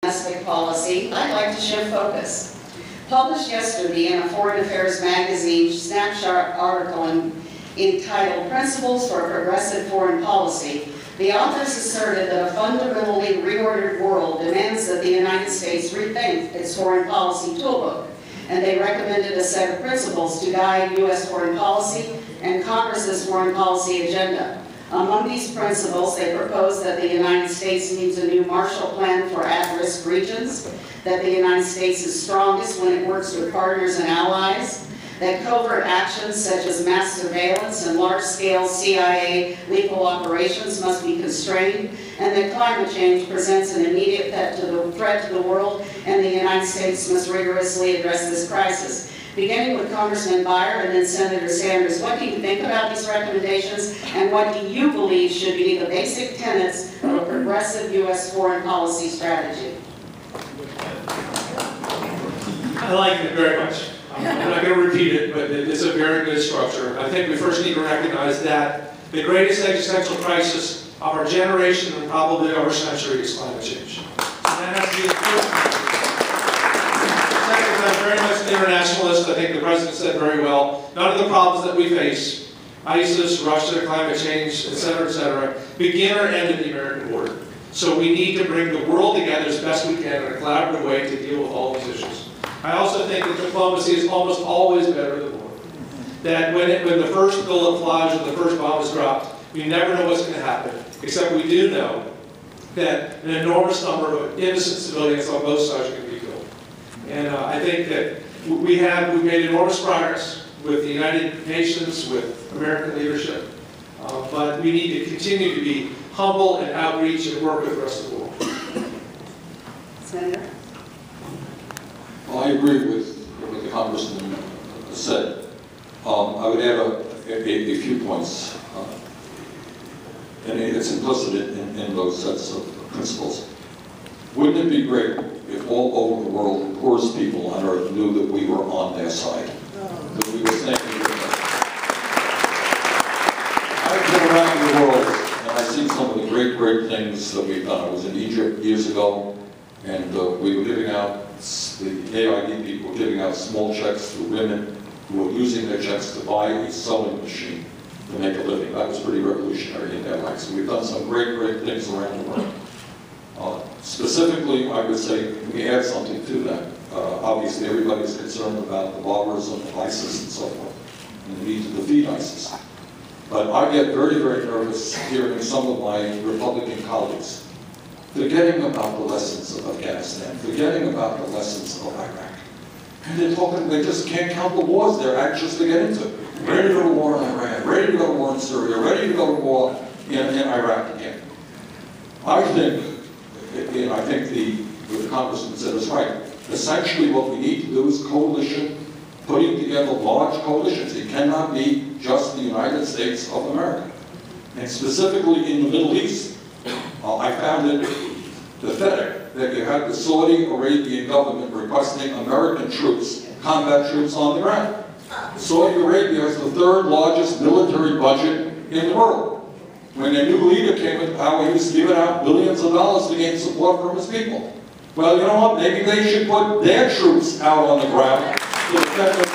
domestic policy, I'd like to shift focus. Published yesterday in a Foreign Affairs magazine snapshot article entitled Principles for a Progressive Foreign Policy, the authors asserted that a fundamentally reordered world demands that the United States rethink its foreign policy toolbook, and they recommended a set of principles to guide U.S. foreign policy and Congress's foreign policy agenda. Among these principles, they proposed that the United States needs a new Marshall Plan for at-risk regions, that the United States is strongest when it works with partners and allies, that covert actions such as mass surveillance and large-scale CIA lethal operations must be constrained, and that climate change presents an immediate threat to the world, and the United States must rigorously address this crisis. Beginning with Congressman Beyer and then Senator Sanders, what do you think about these recommendations, and what do you believe should be the basic tenets of a progressive U.S. foreign policy strategy? I like it very much. I'm not going to repeat it, but it's a very good structure. I think we first need to recognize that the greatest existential crisis of our generation and probably of our century is climate change. So that has to be the first. Second, I'm very much an internationalist. I think the President said very well, none of the problems that we face, ISIS, Russia, climate change, et cetera, begin or end at the American border. So we need to bring the world together as best we can in a collaborative way to deal with all these issues. I also think that diplomacy is almost always better than war. That when the first bullet flies or the first bomb is dropped, we never know what's going to happen, except we do know that an enormous number of innocent civilians on both sides are going to be killed. And I think that we've made enormous progress with the United Nations, with American leadership, but we need to continue to be humble and outreach and work with the rest of the world. Senator? Well, I agree with what the Congressman said. I would add a few points, and it's implicit in those sets of principles. Wouldn't it be great if all over the world the poorest people on earth knew that we were on their side, that we were standing with them? I've been around the world, and I've seen some of the great things that we've done. I was in Egypt years ago, and we were giving out, the AID people were giving out small checks to women who were using their checks to buy a sewing machine to make a living. That was pretty revolutionary in their lives. So we've done some great things around the world. Specifically, I would say, let me add something to that. Obviously, everybody's concerned about the barbarism of ISIS and so forth, and the need to defeat ISIS. But I get very nervous hearing some of my Republican colleagues forgetting about the lessons of Afghanistan, forgetting about the lessons of Iraq. And they're talking, they just can't count the wars they're anxious to get into. Ready to go to war in Iran, ready to go to war in Syria, ready to go to war in Iraq again. I think what the Congressman said is right. Essentially what we need to do is coalition, putting together large coalitions. It cannot be just the United States of America. And specifically in the Middle East, I found it pathetic that you had the Saudi Arabian government requesting American troops, combat troops on the ground. Saudi Arabia has the third largest military budget in the world. When a new leader came into power, he was giving out billions of dollars to gain support from his people. Well, you know what? Maybe they should put their troops out on the ground to defend